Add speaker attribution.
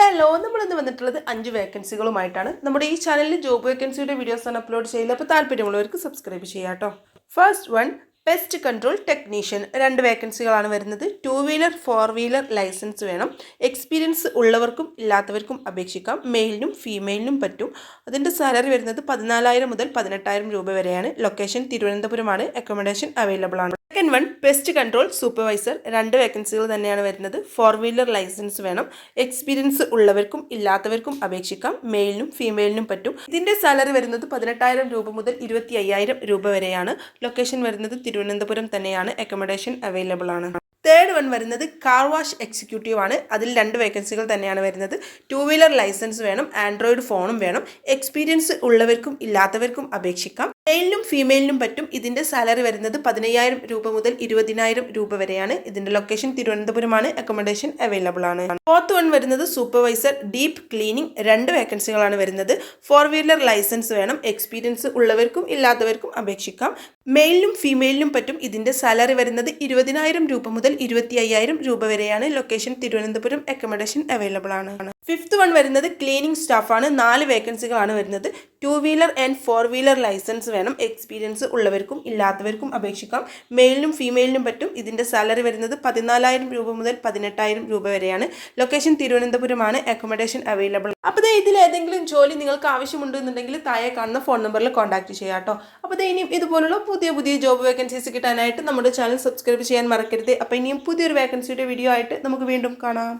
Speaker 1: Hello, നമ്മളിന്ന് വന്നിട്ടുള്ളത് 5 വേക്കൻസികളുമായിട്ടാണ്. നമ്മുടെ ഈ ചാനലിൽ ജോബ് വേക്കൻസിയുടെ വീഡിയോസ് ആണ് അപ്ലോഡ് ചെയ്യുന്നത്. അപ്പോൾ താല്പര്യമുള്ളവർക്ക് സബ്സ്ക്രൈബ് ചെയ്യാം കേട്ടോ. First one, pest control technician. 2 വേക്കൻസികളാണ് വരുന്നത്. 2 വീലർ 4 വീലർ ലൈസൻസ് വേണം. എക്സ്പീരിയൻസ് ഉള്ളവർക്കും ഇല്ലാത്തവർക്കും അപേക്ഷിക്കാം. മെയിലിനും ഫീമെയിലിനും പറ്റും. അതിൻ്റെ സാലറി വരുന്നത് 14,000 മുതൽ 18,000 രൂപ വരെയാണ്. ലൊക്കേഷൻ തിരുവനന്തപുരമാണ്. അക്കോമഡേഷൻ അവൈലബിൾ ആണ്. Second one, pest control supervisor. 2 വേക്കൻസികൾ തന്നെയാണ് വരുന്നത്. 4 വീലർ ലൈസൻസ് വേണം. എക്സ്പീരിയൻസ് ഉള്ളവർക്കും ഇല്ലാത്തവർക്കും അപേക്ഷിക്കാം. മെയിലിനും ഫീമെയിലിനും പറ്റും. ഇതിൻ്റെ സാലറി വരുന്നത് 18,000 രൂപ മുതൽ 25,000 രൂപ വരെയാണ്. ലൊക്കേഷൻ വരുന്നത് തിരുവനന്തപുരം തന്നെയാണ്. അക്കോമഡേഷൻ അവൈലബിൾ ആണ്. തേർഡ് വൺ വരുന്നത് കാർ വാഷ് എക്സിക്യൂട്ടീവ് ആണ്. അതിൽ 2 വേക്കൻസികൾ തന്നെയാണ് വരുന്നത്. 2 വീലർ ലൈസൻസ് വേണം. ആൻഡ്രോയിഡ് ഫോണും വേണം. എക്സ്പീരിയൻസ് ഉള്ളവർക്കും ഇല്ലാത്തവർക്കും അപേക്ഷിക്കാം. മെയിലിനും ഫീമെയിലിനും പറ്റും. ഇതിൻ്റെ സാലറി വരുന്നത് 15,000 രൂപ മുതൽ 20,000 രൂപ വരെയാണ്. ഇതിൻ്റെ ലൊക്കേഷൻ തിരുവനന്തപുരമാണ്. അക്കോമഡേഷൻ അവൈലബിൾ ആണ്. ഫോർത്ത് വൺ വരുന്നത് സൂപ്പർവൈസർ ഡീപ്പ് ക്ലീനിങ്. 2 വേക്കൻസികളാണ് വരുന്നത്. 4 വീലർ ലൈസൻസ് വേണം. എക്സ്പീരിയൻസ് ഉള്ളവർക്കും ഇല്ലാത്തവർക്കും അപേക്ഷിക്കാം. മെയിലിനും ഫീമെയിലിനും പറ്റും. ഇതിൻ്റെ സാലറി വരുന്നത് 20,000 രൂപ മുതൽ 25,000 രൂപ വരെയാണ്. ലൊക്കേഷൻ തിരുവനന്തപുരം. അക്കോമഡേഷൻ അവൈലബിൾ ആണ്. ഫിഫ്ത്ത് വൺ വരുന്നത് ക്ലീനിങ് സ്റ്റാഫാണ്. 4 വേക്കൻസികളാണ് വരുന്നത്. 2 വീലർ ആൻഡ് 4 വീലർ ലൈസൻസ് വേണം. എക്സ്പീരിയൻസ് ഉള്ളവർക്കും ഇല്ലാത്തവർക്കും അപേക്ഷിക്കാം. മെയിലിനും ഫീമെയിലിനും പറ്റും. ഇതിൻ്റെ സാലറി വരുന്നത് 14,000 രൂപ മുതൽ 18,000 രൂപ വരെയാണ്. ലൊക്കേഷൻ തിരുവനന്തപുരമാണ്. Accommodation available. അപ്പോൾ ഇതിൽ ഏതെങ്കിലും ജോലി നിങ്ങൾക്ക് ആവശ്യമുണ്ടെന്നുണ്ടെങ്കിൽ താഴെ കാണുന്ന ഫോൺ നമ്പറിൽ കോൺടാക്ട് ചെയ്യാം കേട്ടോ. അപ്പോൾ ഇനിയും ഇതുപോലുള്ള പുതിയ ജോബ് വേക്കൻസീസ് കിട്ടാനായിട്ട് നമ്മുടെ ചാനൽ സബ്സ്ക്രൈബ് ചെയ്യാൻ മറക്കരുത്. അപ്പോൾ ഇനിയും പുതിയൊരു വേക്കൻസിയുടെ വീഡിയോ ആയിട്ട് നമുക്ക് വീണ്ടും കാണാം.